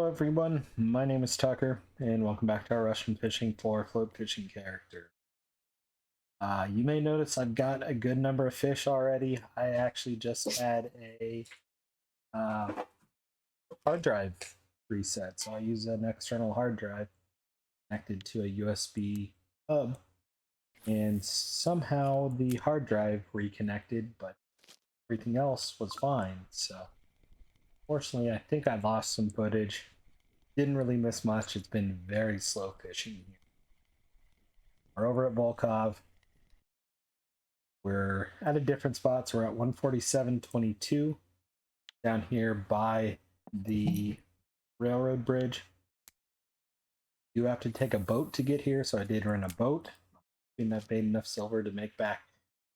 Hello everyone, my name is Tucker, and welcome back to our Russian Fishing for Float Fishing character. You may notice I've got a good number of fish already. I actually just had a uh, hard drive reset, so I use an external hard drive connected to a USB hub, and somehow the hard drive reconnected, but everything else was fine. So, fortunately, I think I lost some footage. Didn't really miss much. It's been very slow fishing here. We're over at Volkov. We're at a different spot, so we're at 147.22 down here by the railroad bridge. You have to take a boat to get here, so I did rent a boat. And I've made enough silver to make back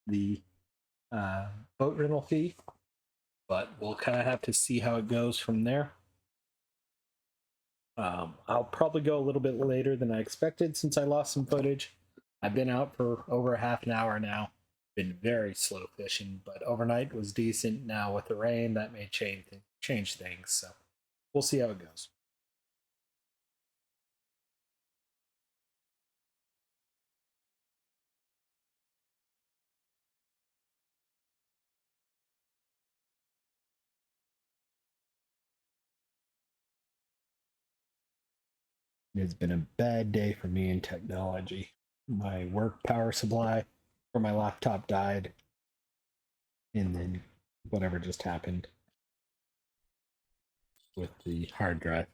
the boat rental fee, but we'll kind of have to see how it goes from there. I'll probably go a little bit later than I expected since I lost some footage. I've been out for over half an hour now. Been very slow fishing, but overnight was decent. Now with the rain, that may change things. So we'll see how it goes. It's been a bad day for me in technology. My work power supply for my laptop died, and then whatever just happened with the hard drive.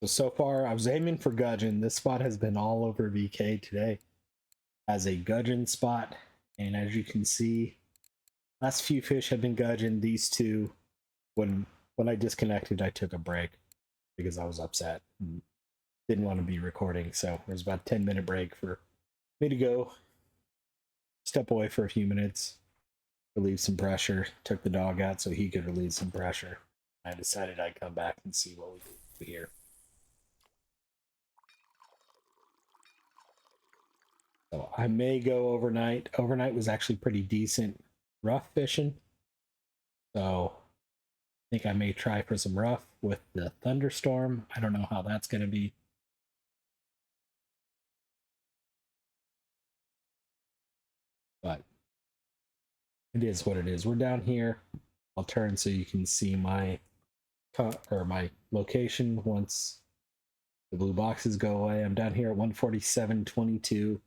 So far, I was aiming for Gudgeon. This spot has been all over VK today as a Gudgeon spot, and as you can see, last few fish have been Gudgeon. These two, when I disconnected, I took a break because I was upset and didn't want to be recording. So there's about a 10-minute break for me to go step away for a few minutes, relieve some pressure. Took the dog out so he could relieve some pressure. I decided I'd come back and see what we do here. So I may go overnight. Overnight was actually pretty decent rough fishing. So I think I may try for some rough with the thunderstorm. I don't know how that's going to be. But it is what it is. We're down here. I'll turn so you can see my my location once the blue boxes go away. I'm down here at 147.22.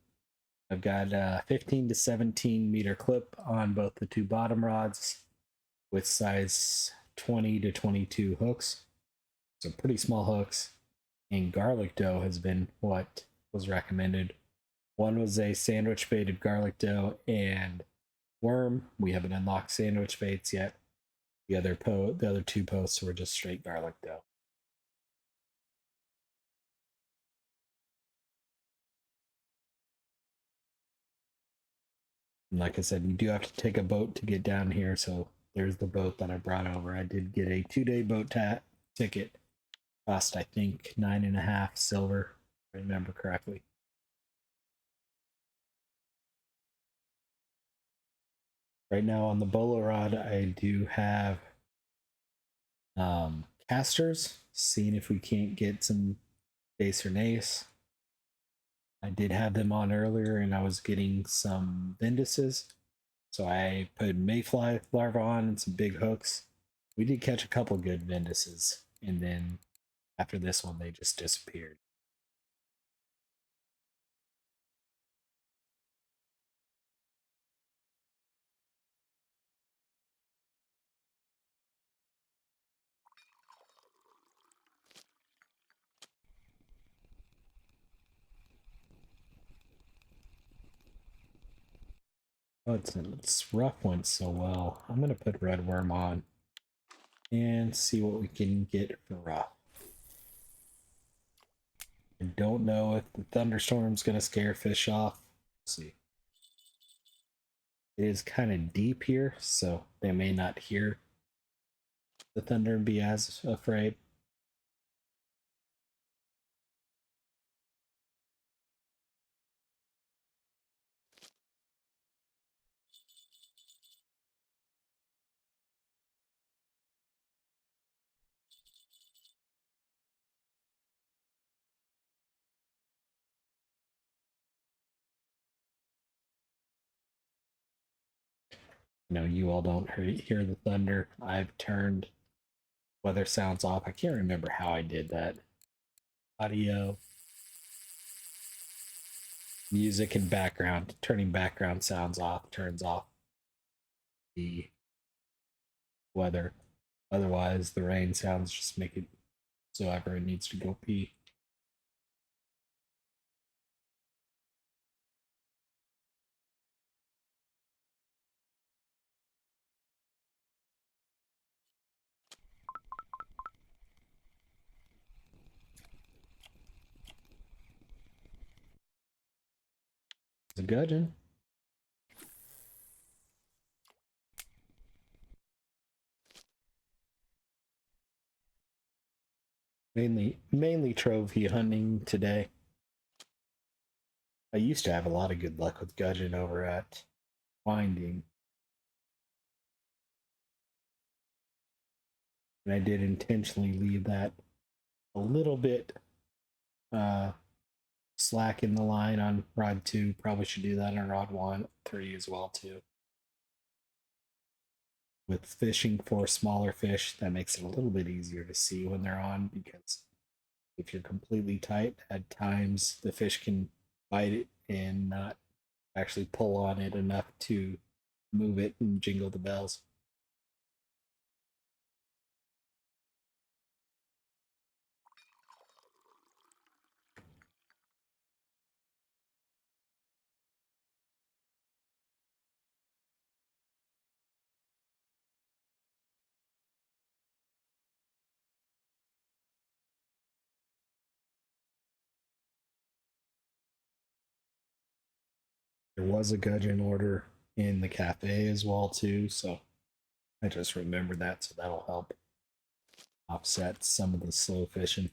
I've got a 15 to 17 meter clip on both the two bottom rods with size 20 to 22 hooks. So pretty small hooks. And garlic dough has been what was recommended. One was a sandwich baited garlic dough and worm. We haven't unlocked sandwich baits yet. The other two posts were just straight garlic dough. And like I said, you do have to take a boat to get down here, so there's the boat that I brought over. I did get a 2-day boat ticket. Cost, I think, 9.5 silver, if I remember correctly. Right now on the bolo rod, I do have casters, seeing if we can't get some base or nace. I did have them on earlier and I was getting some vindices. So I put mayfly larvae on and some big hooks. We did catch a couple good vindices, and then after this one, they just disappeared. Oh, it's rough went so well. I'm gonna put red worm on and see what we can get for rough. I don't know if the thunderstorm's gonna scare fish off. Let's see. It is kind of deep here, so they may not hear the thunder and be as afraid. You all don't hear the thunder. I've turned weather sounds off. I can't remember how I did that. Audio, music, and background. Turning background sounds off turns off the weather. Otherwise, the rain sounds just make it so everyone needs to go pee. It's a gudgeon. Mainly trophy hunting today. I used to have a lot of good luck with gudgeon over at finding, and I did intentionally leave that a little bit uh, slack in the line on rod 2. Probably should do that on rod 1, 3 as well too. With fishing for smaller fish, that makes it a little bit easier to see when they're on, because if you're completely tight, at times the fish can bite it and not actually pull on it enough to move it and jingle the bells. There was a gudgeon order in the cafe as well too, so I just remembered that, so that'll help offset some of the slow fishing.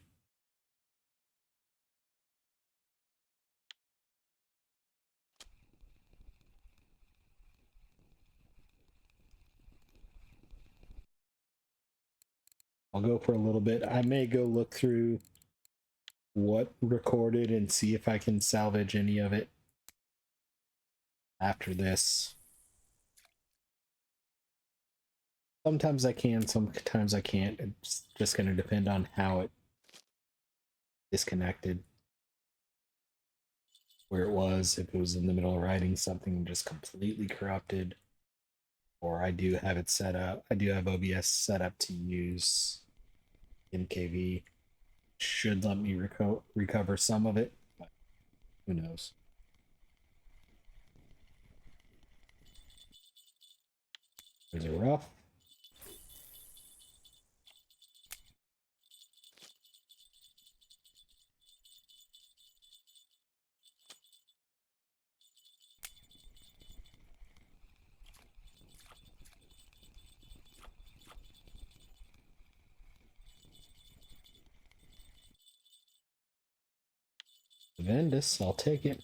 I'll go for a little bit. I may go look through what recorded and see if I can salvage any of it after this. Sometimes I can, sometimes I can't. It's just going to depend on how it disconnected, where it was, if it was in the middle of writing something just completely corrupted, or I do have it set up. I do have OBS set up to use MKV. Should let me recover some of it, but who knows. There's a rough. Vendus, I'll take it.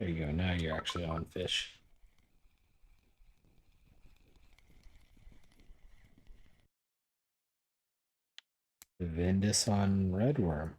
There you go. Now you're actually on fish. Vendus on redworm.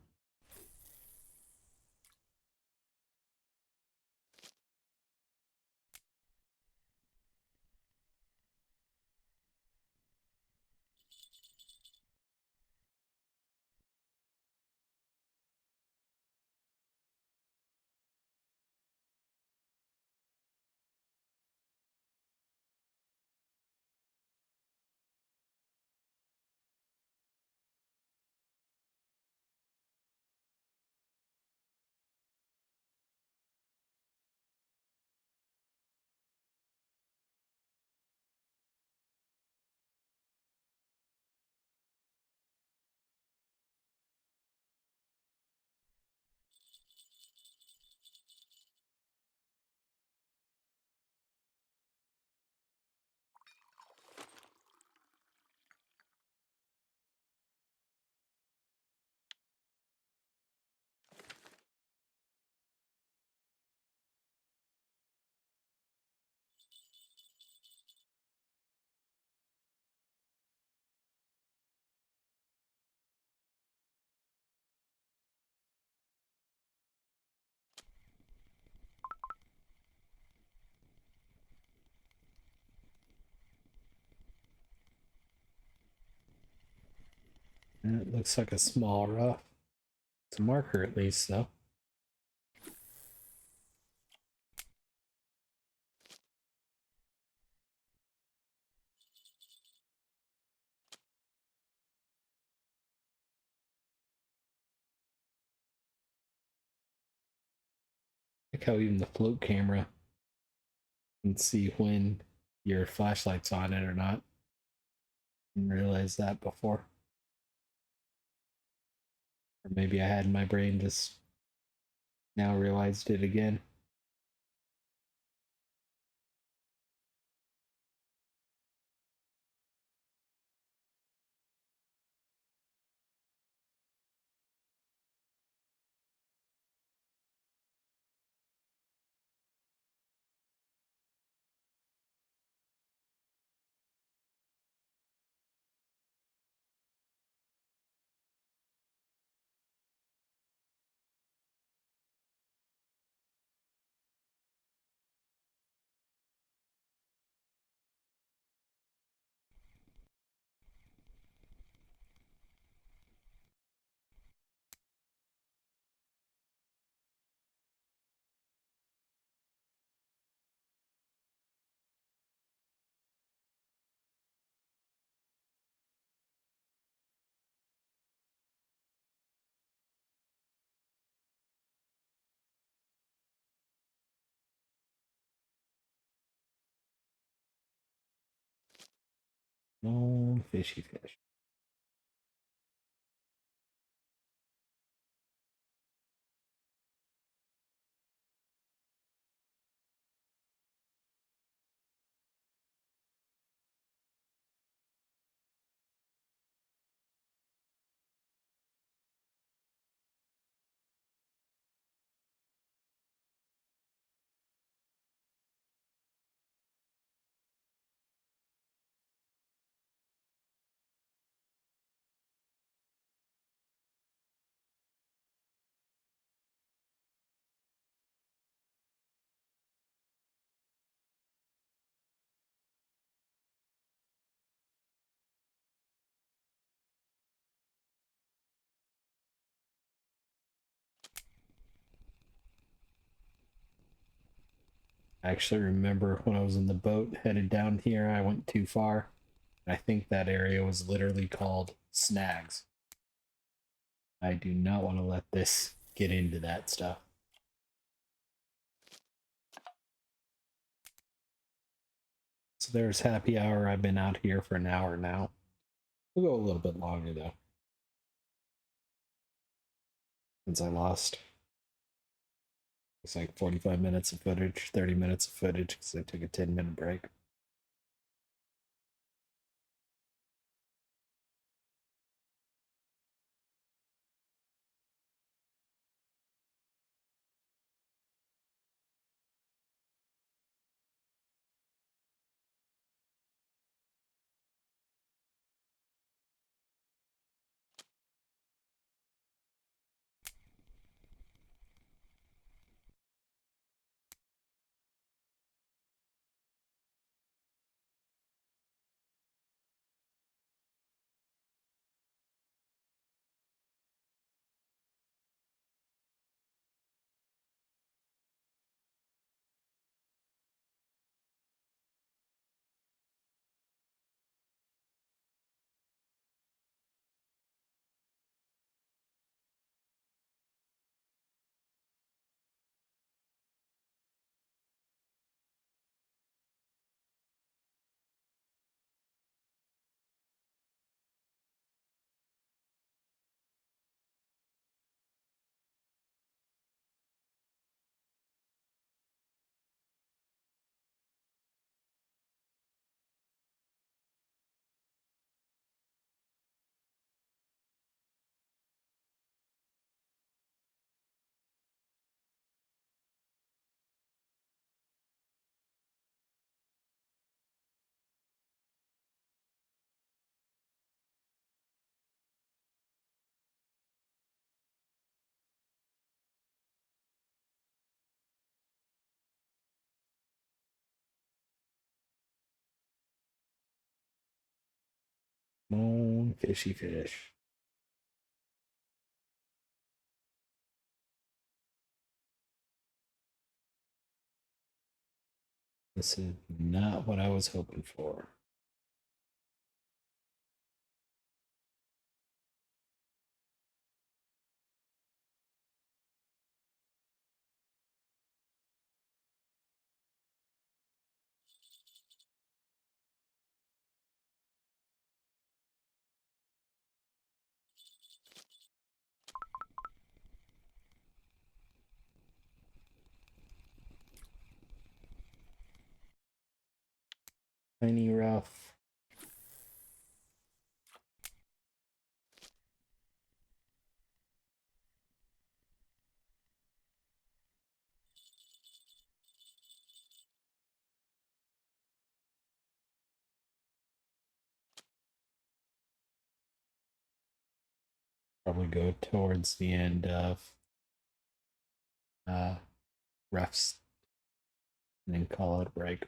It looks like a small rough. It's a marker at least, though. Like how even the float camera can see when your flashlight's on it or not. Didn't realize that before. Or maybe I had in my brain just now realized it again. No fishy fish. I actually remember when I was in the boat headed down here, I went too far. I think that area was literally called Snags. I do not want to let this get into that stuff. So there's happy hour. I've been out here for an hour now. We'll go a little bit longer though, since I lost. It's like 45 minutes of footage, 30 minutes of footage because I took a 10-minute break. Oh, fishy fish. This is not what I was hoping for. Tiny rough. Probably go towards the end of roughs and then call it a break.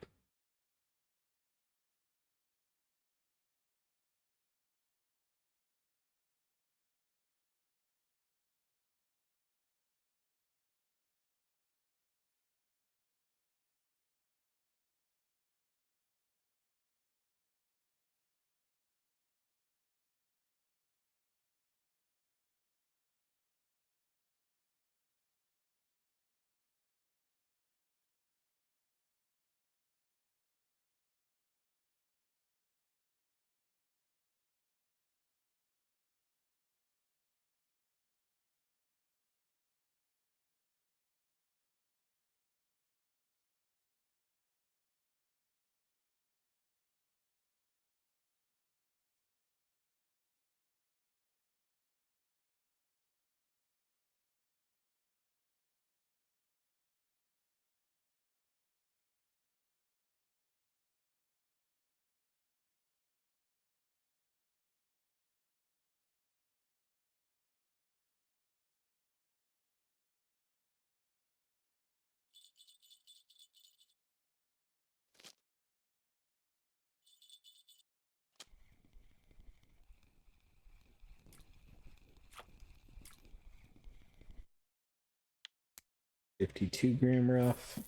$52 rough.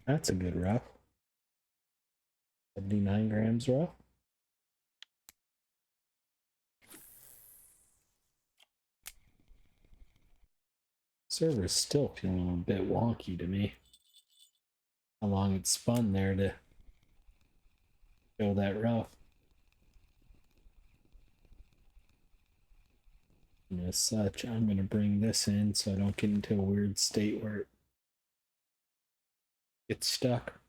That's a good rough. 79 g rough. Server's still feeling a bit wonky to me. How long it spun there to show that rough. And as such, I'm going to bring this in so I don't get into a weird state where it gets stuck.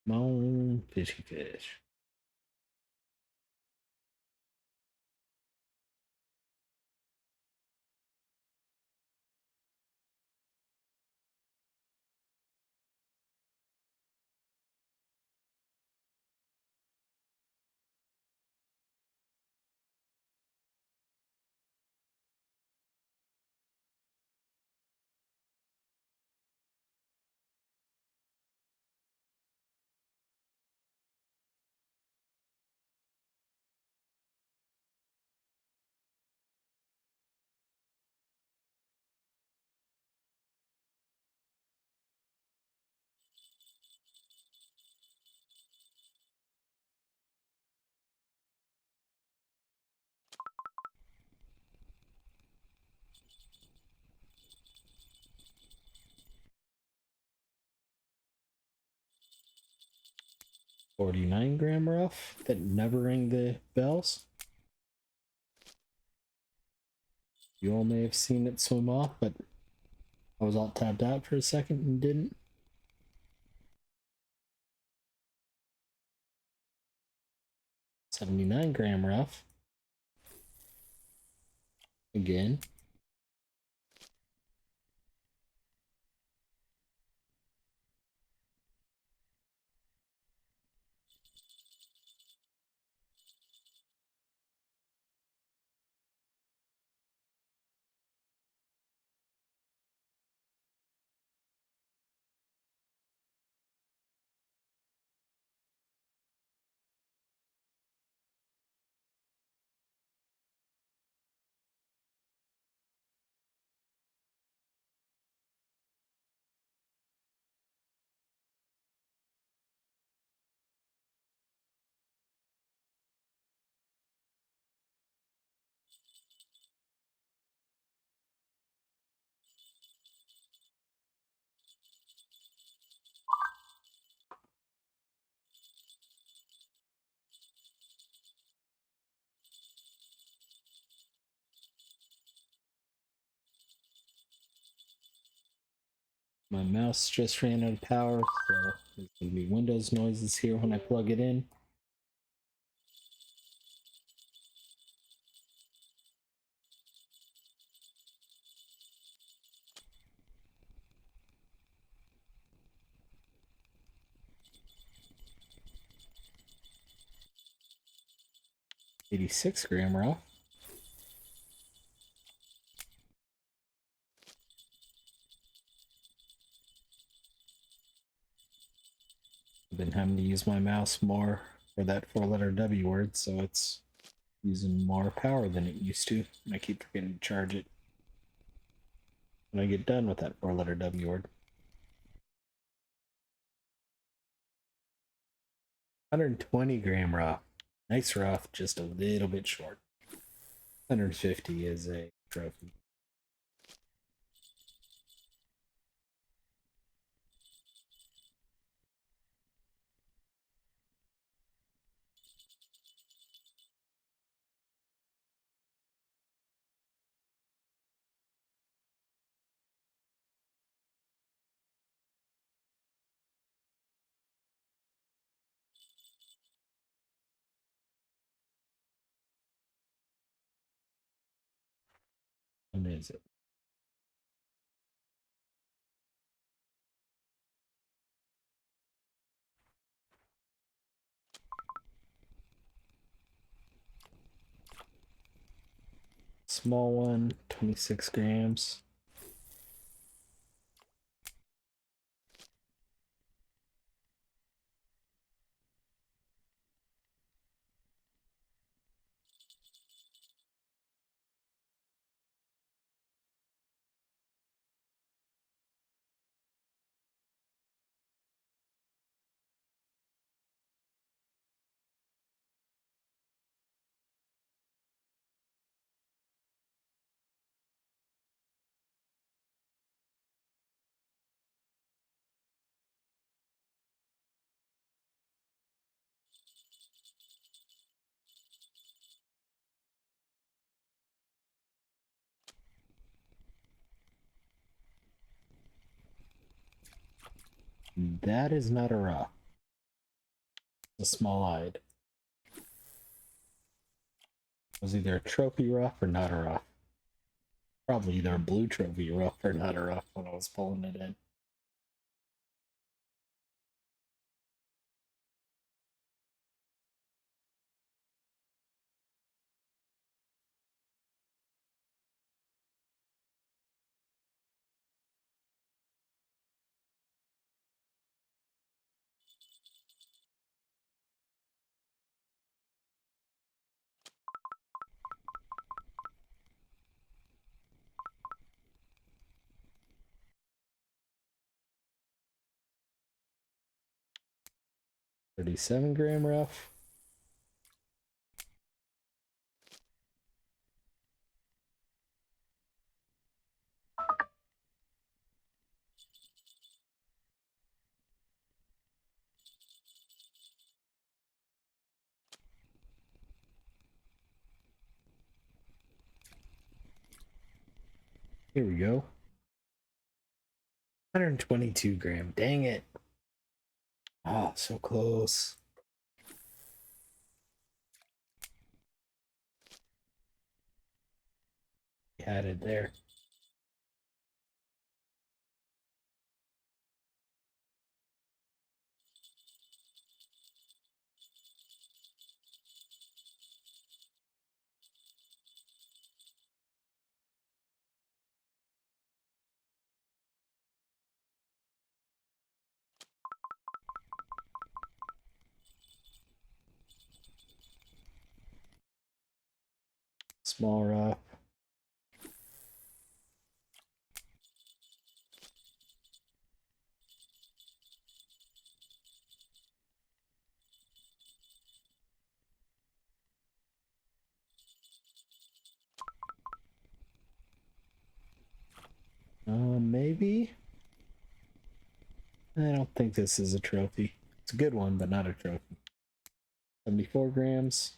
Come on, fishy fish. 49-gram rough that never rang the bells. You all may have seen it swim off, but I was all tapped out for a second and didn't. 79-gram rough. Again. My mouse just ran out of power, so there's going to be Windows noises here when I plug it in. $86-gram rough. I've been having to use my mouse more for that four-letter W word, so it's using more power than it used to, and I keep forgetting to charge it when I get done with that four-letter W word. 120-gram rough. Nice rough, just a little bit short. 150 is a trophy. What is it? Small one, 26 grams. That is not a rough. It's a small-eyed. It was either a trophy rough or not a rough. Probably either a blue trophy rough or not a rough when I was pulling it in. $37-gram rough. Here we go. 122 gram. Dang it. Oh, so close. Had it there. Small rough. Maybe? I don't think this is a trophy. It's a good one, but not a trophy. 74 grams.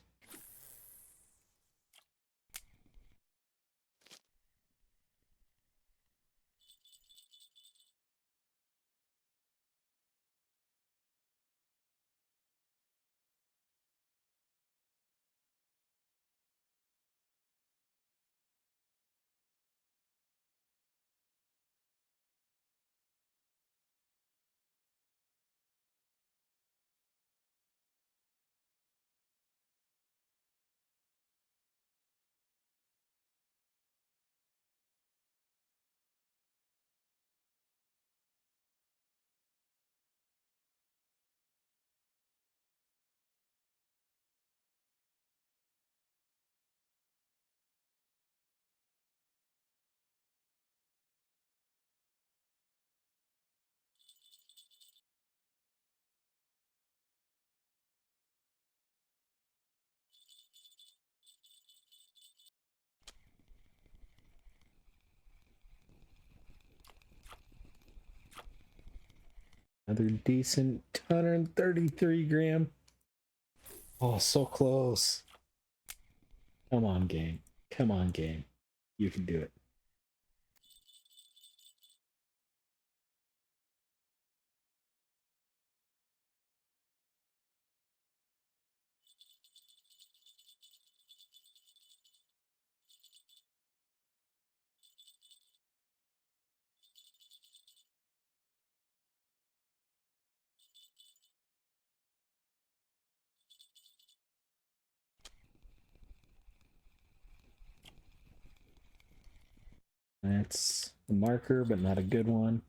Another decent 133 gram. Oh, so close. Come on, game. Come on, game. You can do it. That's a marker, but not a good one.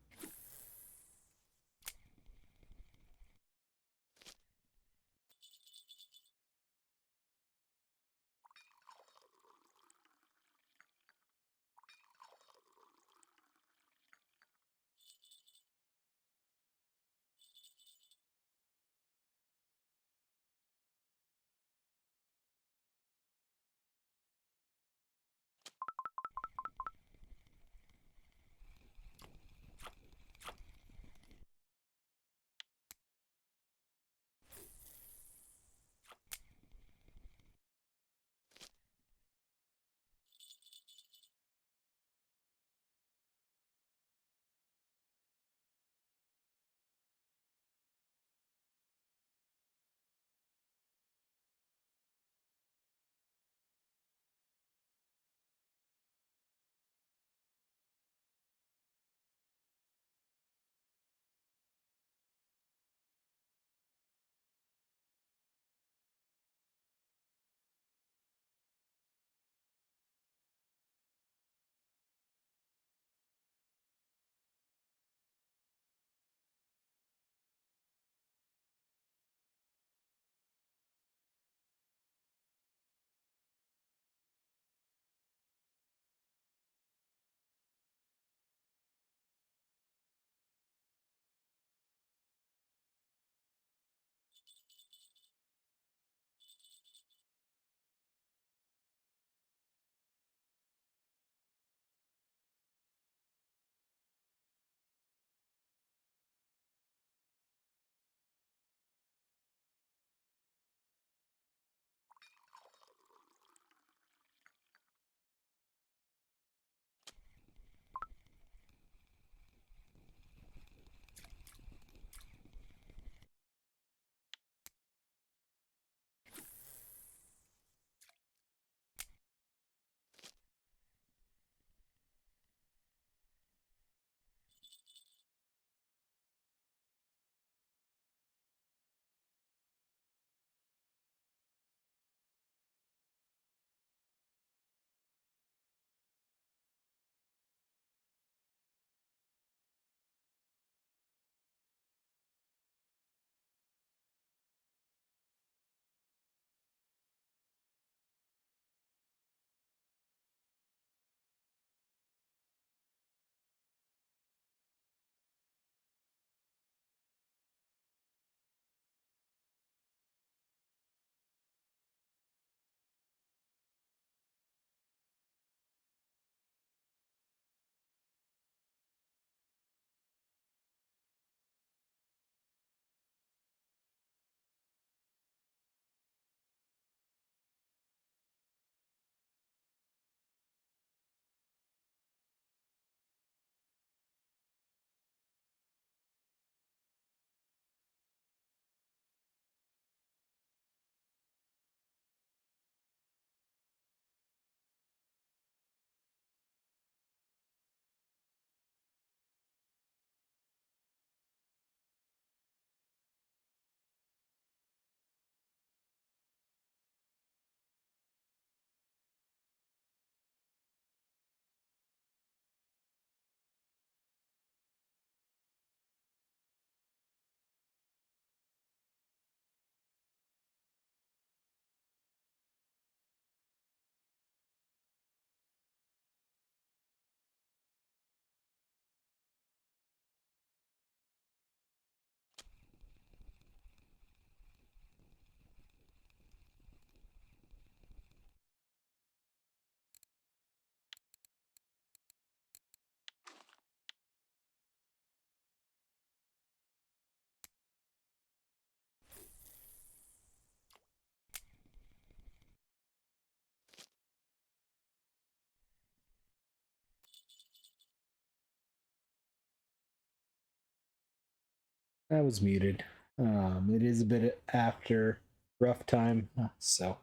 I was muted. It is a bit after rough time, so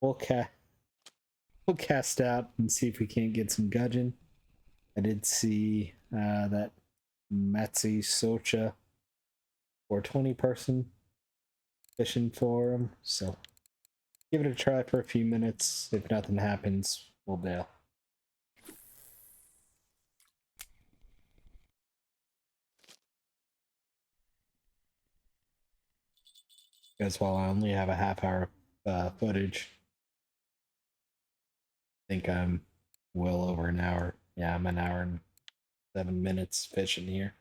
we'll we'll cast out and see if we can't get some gudgeon. I did see that Matsi Socha 420 person fishing for him, so give it a try for a few minutes. If nothing happens, we'll bail. Because while I only have a half hour footage, I think I'm well over an hour. Yeah, I'm an hour and 7 minutes fishing here.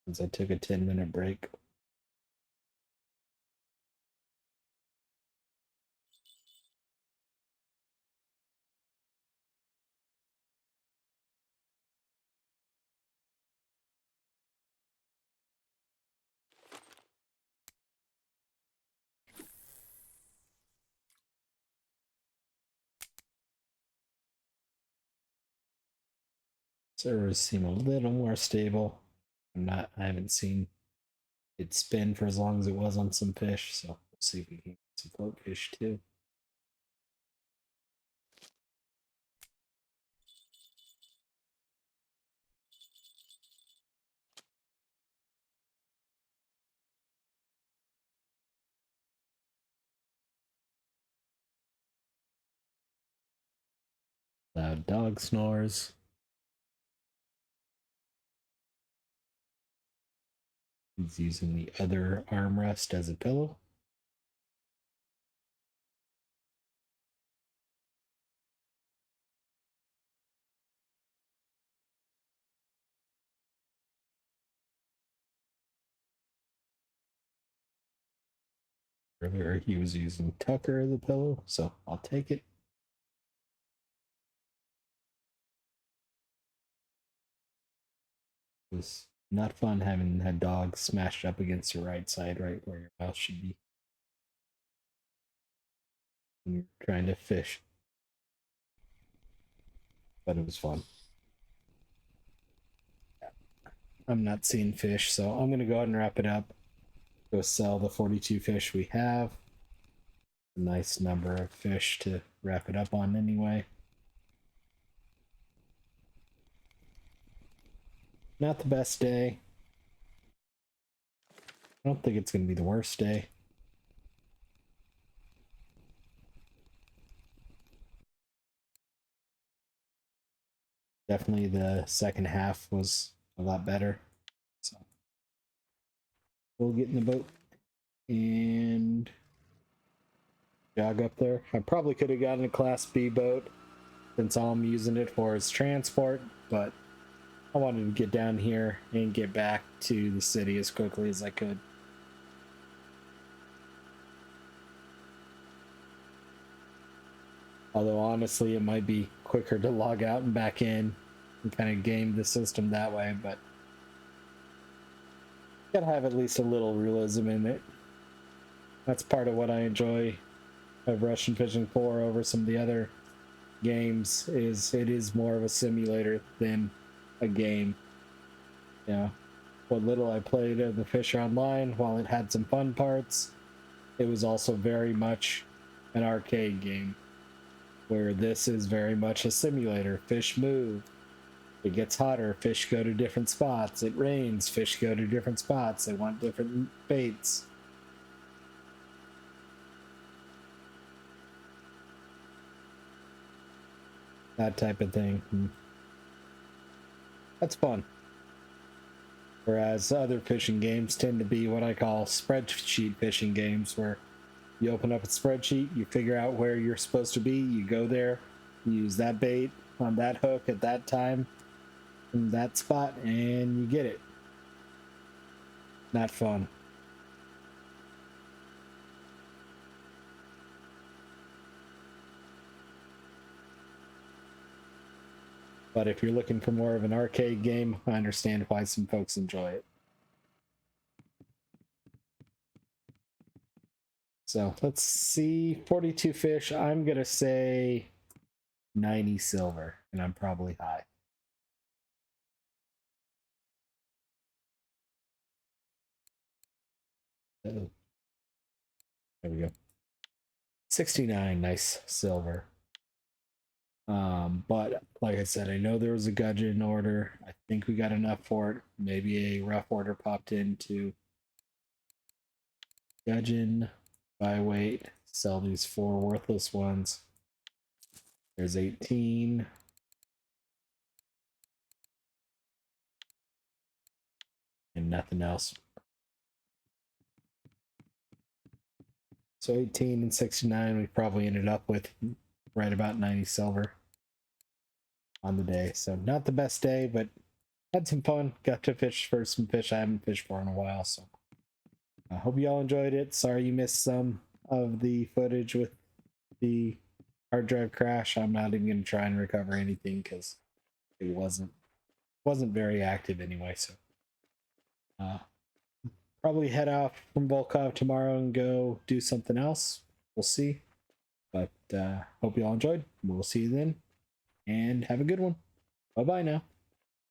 Since I took a 10-minute break. Servers seem a little more stable. I haven't seen it spin for as long as it was on some fish, so we'll see if we can get some float fish too. Loud dog snores. He's using the other armrest as a pillow. Earlier he was using Tucker as a pillow, so I'll take it. It was not fun having that dog smashed up against your right side, right where your mouth should be when you're trying to fish. But it was fun. I'm not seeing fish, so I'm gonna go ahead and wrap it up. Go sell the 42 fish we have. A nice number of fish to wrap it up on anyway. Not the best day. I don't think it's going to be the worst day. Definitely the second half was a lot better. So we'll get in the boat and jog up there. I probably could have gotten a Class B boat since all I'm using it for is transport, but I wanted to get down here and get back to the city as quickly as I could. Although honestly, it might be quicker to log out and back in and kind of game the system that way, but gotta have at least a little realism in it. That's part of what I enjoy of Russian Fishing 4 over some of the other games is it is more of a simulator than a game. Yeah. What little I played of the Fisher Online, while it had some fun parts, it was also very much an arcade game. Where this is very much a simulator. Fish move. It gets hotter, fish go to different spots. It rains, fish go to different spots. They want different baits. That type of thing. That's fun. Whereas other fishing games tend to be what I call spreadsheet fishing games, where you open up a spreadsheet, you figure out where you're supposed to be, you go there, you use that bait on that hook at that time, in that spot, and you get it. Not fun. But if you're looking for more of an arcade game, I understand why some folks enjoy it. So let's see. 42 fish. I'm going to say 90 silver, and I'm probably high. Oh, there we go. 69, nice silver. But like I said, I know there was a Gudgeon order. I think we got enough for it. Maybe a rough order popped into Gudgeon, buy weight, sell these 4 worthless ones. There's 18. And nothing else. So 18 and 69, we probably ended up with right about 90 silver on the day. So not the best day, but had some fun. Got to fish for some fish I haven't fished for in a while. So I hope you all enjoyed it. Sorry you missed some of the footage with the hard drive crash. I'm not even going to try and recover anything because it wasn't very active anyway. So probably head off from Volkov tomorrow and go do something else. We'll see. But hope you all enjoyed. We'll see you then. And have a good one. Bye-bye now.